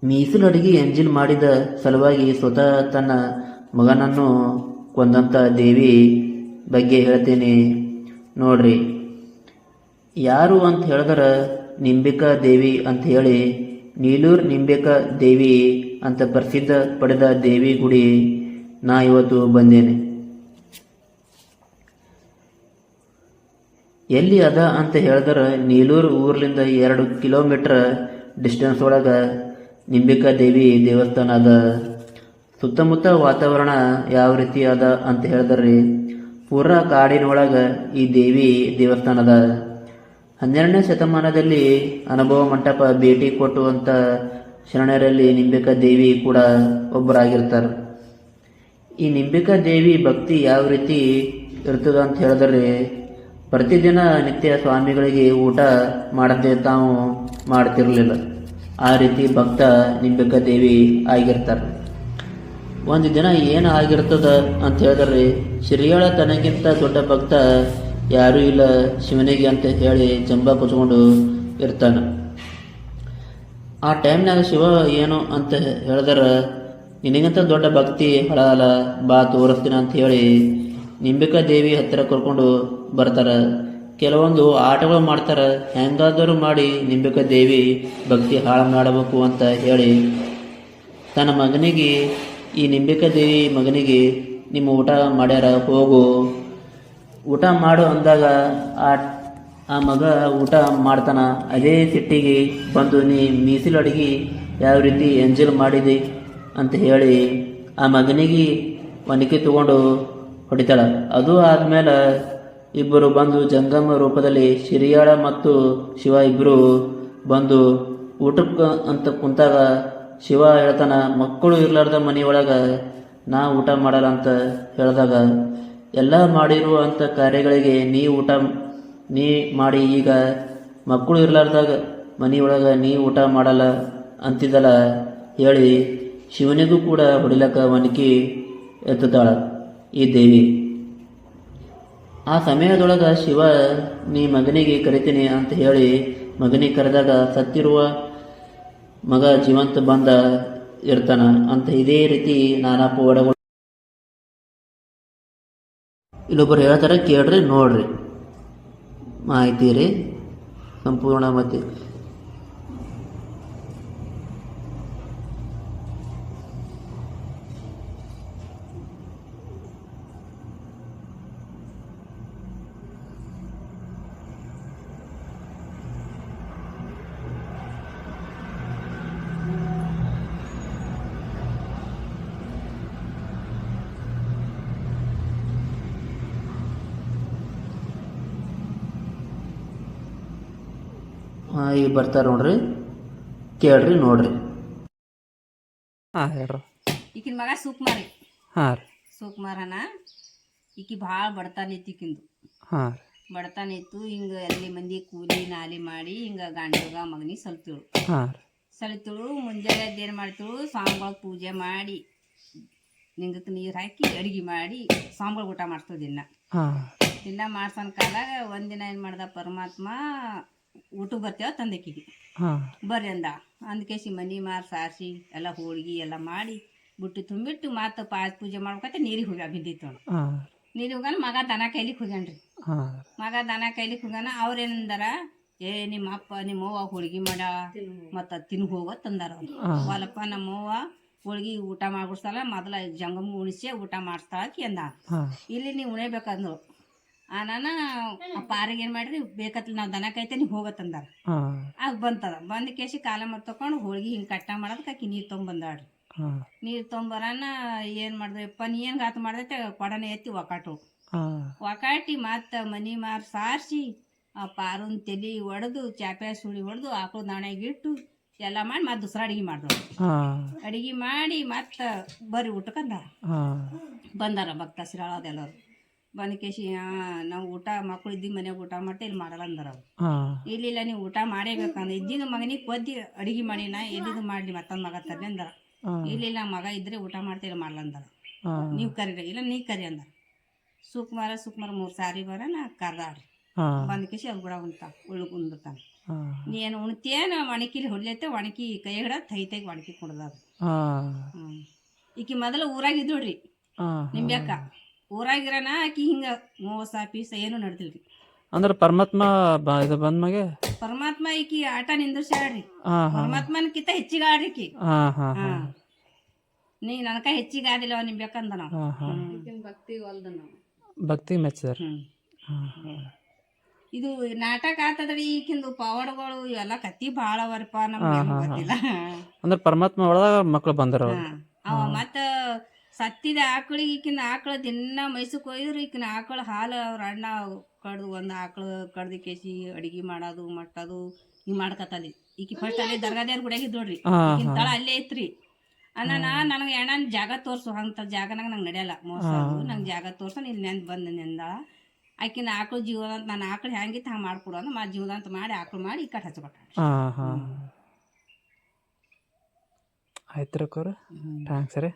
ಮೀಸಲು ಅಡಿಗೆ ಎಂಜಿಲ್ ಮಾಡಿದ ಸಲುವಾಗಿ ಸ್ವತಃ ತನ್ನ ಮಗನನ್ನು ಕೊಂದಂಥ ದೇವಿ ಬಗ್ಗೆ ಹೇಳ್ತೀನಿ ನೋಡ್ರಿ. ಯಾರು ಅಂತ ಹೇಳಿದ್ರೆ ನಿಂಬಿಕಾ ದೇವಿ ಅಂತ ಹೇಳಿ, ನೀಲೂರು ನಿಂಬಿಕಾ ದೇವಿ ಅಂತ ಪ್ರಸಿದ್ಧ ಪಡೆದ ದೇವಿ ಗುಡಿ ನಾ ಇವತ್ತು ಬಂದೇನೆ. ಎಲ್ಲಿ ಅದ ಅಂತ ಹೇಳಿದ್ರೆ ನೀಲೂರು ಊರ್ಲಿಂದ 2 ಕಿಲೋಮೀಟರ್ ಡಿಸ್ಟೆನ್ಸ್ ಒಳಗೆ ನಿಂಬಿಕಾ ದೇವಿ ದೇವಸ್ಥಾನ ಅದ. ಸುತ್ತಮುತ್ತ ವಾತಾವರಣ ಯಾವ ರೀತಿ ಅದ ಅಂತ ಹೇಳಿದ್ರಿ, ಪೂರಾ ಕಾಡಿನೊಳಗೆ ಈ ದೇವಿ ದೇವಸ್ಥಾನ ಅದ. 12ನೇ ಶತಮಾನದಲ್ಲಿ ಅನುಭವ ಮಂಟಪ ಭೇಟಿ ಕೊಟ್ಟುವಂಥ ಶರಣರಲ್ಲಿ ನಿಂಬಿಕಾ ದೇವಿ ಕೂಡ ಒಬ್ಬರಾಗಿರ್ತಾರೆ. ಈ ನಿಂಬಿಕಾ ದೇವಿ ಭಕ್ತಿ ಯಾವ ರೀತಿ ಇರ್ತದ ಅಂತ ಹೇಳಿದ್ರೆ, ಪ್ರತಿದಿನ ನಿತ್ಯ ಸ್ವಾಮಿಗಳಿಗೆ ಊಟ ಮಾಡದೆ ತಾವು ಮಾಡ್ತಿರ್ಲಿಲ್ಲ. ಆ ರೀತಿ ಭಕ್ತ ನಿಂಬಿಕಾ ದೇವಿ ಆಗಿರ್ತಾರೆ. ಒಂದು ದಿನ ಏನು ಆಗಿರ್ತದ ಅಂತ ಹೇಳಿದ್ರೆ, ಶಿರಿಯಾಳ ತನಗಿಂತ ದೊಡ್ಡ ಭಕ್ತ ಯಾರೂ ಇಲ್ಲ ಶಿವನಿಗೆ ಅಂತ ಹೇಳಿ ಜಂಬ ಕುಚ್ಕೊಂಡು ಇರ್ತಾನೆ. ಆ ಟೈಮ್ನಾಗ ಶಿವ ಏನು ಅಂತ ಹೇಳಿದ್ರೆ, ನಿನಗಿಂತ ದೊಡ್ಡ ಭಕ್ತಿ ಹಳಾಲ ಬಾ ತೋರಿಸ್ತೀನಿ ಅಂತ ಹೇಳಿ ನಿಂಬಿಕಾ ದೇವಿ ಹತ್ತಿರ ಕರ್ಕೊಂಡು ಬರ್ತಾರೆ. ಕೆಲವೊಂದು ಆಟಗಳು ಮಾಡ್ತಾರೆ. ಹೆಂಗಾದರೂ ಮಾಡಿ ನಿಂಬಿಕಾ ದೇವಿ ಭಕ್ತಿ ಹಾಳು ಮಾಡಬೇಕು ಅಂತ ಹೇಳಿ ತನ್ನ ಮಗನಿಗೆ, ಈ ನಿಂಬಿಕಾ ದೇವಿ ಮಗನಿಗೆ, ನಿಮ್ಮ ಊಟ ಮಾಡ್ಯಾರ ಹೋಗು ಊಟ ಮಾಡು ಅಂದಾಗ ಆ ಮಗ ಊಟ ಮಾಡ್ತಾನ. ಅದೇ ಸಿಟ್ಟಿಗೆ ಬಂದು ನೀ ಮೀಸಲು ಅಡಿಗೆ ಯಾವ ರೀತಿ ಎಂಜಲ್ ಮಾಡಿದೆ ಅಂತ ಹೇಳಿ ಆ ಮಗನಿಗೆ ಒನಕೆ ತಗೊಂಡು ಹೊಡಿತಾಳ. ಅದು ಆದಮೇಲೆ ಇಬ್ಬರು ಬಂದು ಜಂಗಮ ರೂಪದಲ್ಲಿ ಶಿರಿಯಾಳ ಮತ್ತು ಶಿವ ಇಬ್ಬರು ಬಂದು ಊಟಕ್ಕೆ ಅಂತ ಕುಂತಾಗ ಶಿವ ಹೇಳ್ತಾನ, ಮಕ್ಕಳು ಇರ್ಲಾರ್ದ ಮನೆಯೊಳಗೆ ನಾ ಊಟ ಮಾಡಲ್ಲ ಅಂತ ಹೇಳಿದಾಗ, ಎಲ್ಲ ಮಾಡಿರುವಂಥ ಕಾರ್ಯಗಳಿಗೆ ನೀ ಮಾಡಿ ಈಗ ಮಕ್ಕಳು ಇರ್ಲಾರ್ದಾಗ ಮನೆಯೊಳಗೆ ನೀ ಊಟ ಮಾಡಲ್ಲ ಅಂತಿದ್ದಲ್ಲ ಹೇಳಿ ಶಿವನಿಗೂ ಕೂಡ ಹೊಡಿಲಕ್ಕ ಒನಕೆ ಎತ್ತುತ್ತಾಳ ಈ ದೇವಿ. ಆ ಸಮಯದೊಳಗೆ ಶಿವ ನೀ ಮಗನಿಗೆ ಕರಿತೀನಿ ಅಂತ ಹೇಳಿ ಮಗನಿಗೆ ಕರೆದಾಗ ಸತ್ತಿರುವ ಮಗ ಜೀವಂತ ಬಂದ ಇರ್ತಾನ ಅಂತ. ಇದೇ ರೀತಿ ನಾನಾ ಪವಾಡಗಳು ಇಲ್ಲೊಬ್ಬರು ಹೇಳ್ತಾರೆ, ಕೇಳ್ರಿ ನೋಡ್ರಿ ಮಾಹಿತಿ ರೀ ಸಂಪೂರ್ಣ. ಮತ್ತೆ ಈಗ ಬರ್ತಾರೆ ನೋಡ್ರಿ, ಕೇಳ್ರಿ ನೋಡ್ರಿ. ಹೇಳ್ರಿ. ಈಕಿನ ಮಗ ಸುಕುಮಾರಿ. ರೀ ಸುಕುಮಾರನ ಈಕಿ ಭಾಳ ಬಡತನ ಇತ್ತು. ಈಕಿಂದು ಬಡತನ ಇತ್ತು. ಹಿಂಗೆ ಎಲ್ಲಿ ಮಂದಿ ಕೂಲಿ ನಾಲಿ ಮಾಡಿ ಹಿಂಗೆ ಗಂಡಗ ಮಗನಿಗೆ ಸಲ್ತಿಳು. ಸಲಿತಳು ಮುಂಜಾನೆ ಏನು ಮಾಡ್ತಿಳು, ಸ್ವಾಮಿಗಳಿಗೆ ಪೂಜೆ ಮಾಡಿ ನಿಂಗಕ್ಕೆ ನೀರು ಹಾಕಿ ಅಡುಗೆ ಮಾಡಿ ಸ್ವಾಮಿಗಳಿಗೆ ಊಟ ಮಾಡಿಸ್ತಳು ದಿನ ಮಾಡ್ಸೋನ್ ಕಾಲಾಗ ಒಂದಿನ ಏನು ಮಾಡ್ದ ಪರಮಾತ್ಮ, ಊಟಕ್ಕೆ ಬರ್ತೇವ ತಂದಕ್ಕಿಗೆ ಬರ್ರಿ ಅಂದ್ಕೇಸಿ ಮನಿ ಮಾರಿ ಸಾರಿಸಿ ಎಲ್ಲ ಹೋಳ್ಗಿ ಎಲ್ಲ ಮಾಡಿ ಬುಟ್ಟಿ ತುಂಬಿಟ್ಟು ಮತ್ತೆ ಪಾಸ್ ಪೂಜೆ ಮಾಡ್ಬೇಕಂತ ನೀರಿಗೆ ಹೋಗ್ಯ ಬಿದ್ದಿತ್ತು. ನೀರಿಗೆ ಹೋಗಾನ ಮಗ ದನ ಕೈಲಿಕ್ಕೆ ಹೋಗ್ಯಾನ್ರಿ. ಮಗ ದನ ಕೈಲಿಕ್ಕೆ ಹೋಗ್ಯಾನ. ಅವ್ರೇನಂದಾರ, ನಿಮ್ಮ ಅಪ್ಪ ನಿಮ್ಮವ್ವ ಹೋಳ್ಗಿ ಮಾಡ ಮತ್ತು ತಿನ್ ಹೋಗೋ ತಂದಾರ. ಹೊಲಪ್ಪ ನಮ್ಮವ್ವ ಹೋಳ್ಗಿ ಊಟ ಮಾಡ್ಬಿಡ್ಸಲ್ಲ, ಮೊದಲ ಜಂಗಮ ಉಣಿಸಿ ಊಟ ಮಾಡಿಸ್ತಾಳಕಿ ಅಂದ. ಇಲ್ಲಿ ನೀವು ಉಣೇಬೇಕಂದ್ರು. ನಾನು ಪಾರಿಗೆ ಏನು ಮಾಡ್ರಿ, ಬೇಕತ್ಲಿ ನಾವು ದನ ಕಾಯ್ತೆ ನೀವು ಹೋಗತ್ತಂದಾರ. ಆಗ ಬಂತದ. ಬಂದ ಕೇಸಿ ಕಾಲ ಮಾಡಿ ತಕೊಂಡು ಹೋಳ್ಗಿ ಹಿಂಗೆ ಕಟ್ಟ ಮಾಡೋದಕ್ಕೆ ಆಕಿ ನೀರು ತೊಗೊಂಬಂದಾಳ್ರಿ. ನೀರು ತೊಗೊಂಬರಾನ ಏನು ಮಾಡ್ದಪ್ಪ, ನೀ ಏನು ಗಾತು ಮಾಡ್ದೈತೆ ಕೊಡನೆ ಎತ್ತಿ ಒಕಾಟಿ ಮತ್ತು ಮನಿ ಮಾರಿ ಸಾರಿಸಿ ಆ ಪಾರನ್ ತಲೆ ಒಡೆದು ಚಾಪೆ ಸುಳಿ ಹೊಡೆದು ಆಕಳು ದಾಣ್ಯಾಗಿಟ್ಟು ಎಲ್ಲ ಮಾಡಿ ಮತ್ತೆ ದೂಸರ ಅಡಿಗೆ ಮಾಡಿದ್ರು. ಅಡಿಗೆ ಮಾಡಿ ಮತ್ತೆ ಬರ್ರಿ ಊಟಕ್ಕಂದ ಬಂದಾರ ಭಕ್ತ ಸಿರಾಳದೆಲ್ಲರು. ಬಂದ ಕೇಸಿ ನಾವು ಊಟ ಮಕ್ಕಳು ಇದ್ದಿ ಮನ್ಯಾಗ ಊಟ ಮಾಡ್ತಾ ಇಲ್ಲಿ ಮಾಡಲ್ಲ ಅಂದಾರ. ಇಲ್ಲ ನೀವು ಊಟ ಮಾಡೇಬೇಕಂದ್ರೆ ಇದ್ದಿನ ಮಗನಿಗೆ ಕೊದ್ದಿ ಅಡಿಗೆ ಮಾಡಿ ನಾ ಎಲ್ಲಿದು ಮಾಡಲಿ ಮತ್ತೊಂದು ಮಗ ತರ್ಲಿ ಅಂದಾರ. ಇಲ್ಲ ಮಗ ಇದ್ರೆ ಊಟ ಮಾಡ್ತೀವಿ ಮಾಡಲ್ಲ ಅಂದಾರ. ನೀವು ಕರೀರಿ, ಇಲ್ಲ ನೀ ಕರಿ ಅಂದಾರ. ಸುಕುಮಾರ 3 ಸಾರಿ ಬರ ನಾ ಕರ್ದಾಡ್ರಿ. ಬಂದ ಕೇಸಿ ಅವ್ರು ಕೂಡ ಉಣ್ತಾವ ಉಳ್ಳು ಕುಂದಿರ್ತಾನೆ. ನೀ ಏನು ಉಣ್ತೇನ ಒಣಕಿಲಿ ಹೊಡ್ಲೈತೆ ಒಣಕಿ ಕೈ ಹಿಡ ತೈತಾಗಿ ಒಣಕಿ ಕುಡ್ದ ಈಕಿ ಮೊದಲು ಊರಾಗ ಇದ್ದುಳ್ರಿ ನಿಂಬ್ಯಾಕ ಊರಾಗಿರನ ಆಕಿ ಹಿಂಗ ಮೋಸ ಪೀಸ ಏನು ನಡ್ದಿಲ್ರಿ. ಅಂದ್ರೆ ಪರಮಾತ್ಮ ಇದು ಬಂದ್ಮಗೆ ಪರಮಾತ್ಮ ಈಕಿ ಆಟ ನಿಂದ್ರಸ್ಯಾಳ್ರಿ. ಪರಮಾತ್ಮನ್ಕಿಂತ ಹೆಚ್ಚಿಗೆ ಆಡ್ರಿ ಈಕಿ. ನೀ ನನಕ ಹೆಚ್ಚಿಗೆ ಆದಿಲ್ಲ ನಿಂಬ್ಯಾಕಂದ ನಾವು ಭಕ್ತಿ ಹೊಲ್ದ ನಾವು ಭಕ್ತಿ ಮೆಚ್ಚದಾರ. ಇದು ನಾಟಕ ಆತದ್ರಿ ಈಕಿಂದು ಪವಾಡಗಳು ಇವೆಲ್ಲ ಕತ್ತಿ ಭಾಳ ಅವರಪ್ಪ ನಮ್ಗೆ ಗೊತ್ತಿಲ್ಲ. ಅಂದ್ರೆ ಪರಮಾತ್ಮ ಒಳಗ ಮಕ್ಳು ಬಂದಾರ. ಅವ ಮತ್ತ ಸತ್ತಿದ ಆಕಳಿಗೆ ಈಕಿನ ಆಕಳ ದಿನ ಮೈಸೂಕ್ ಒಯ್ದ್ರು ಈಕಿನ ಆಕಳ ಹಾಲು ಅವ್ರ ಅಣ್ಣ ಕಡ್ದು ಒಂದು ಆಕಳ ಕಡ್ದು ಕೇಸಿ ಅಡಿಗೆ ಮಾಡೋದು ಮಟ್ಟದು ಹಿಂಗ್ ಮಾಡ್ಕತ್ತಲ್ಲಿ. ಈಕಿ ಫಸ್ಟ್ ಅಲ್ಲಿ ದರ್ಗಾದೇವ್ರ ಗುಡಿಯಾಗ ಇದ್ದೋಡ್ರಿ. ಈಕಿನ ತಳ ಅಲ್ಲೇ ಐತ್ರಿ. ನನಗೆ ಎಣ್ಣನ ಜಾಗ ತೋರ್ಸು ಅಂತ ಜಾಗನಾಗ ನಂಗೆ ನಡೆಯಲ್ಲ ಮೋಸ. ನಂಗೆ ಜಾಗ ತೋರ್ಸ ಇಲ್ಲಿ ನೆಂದು ಬಂದ ನೆಂದ ಆಕಿನ ಆಕಳ ಜೀವದಂತ ನಾನು ಆಕಳ ಹೆಂಗಿತ್ತು ಹಂಗೆ ಮಾಡ್ಕೊಡು ಅಂದ್ರೆ ಮಾ ಜೀವದಂತ ಮಾಡಿ ಆಕಳ ಮಾಡಿ ಈ ಕಟ್ ಹಚ್ಕೊಟ್ಟ. ಆಯ್ತು ರೀ ಥ್ಯಾಂಕ್ಸ್ ರೀ.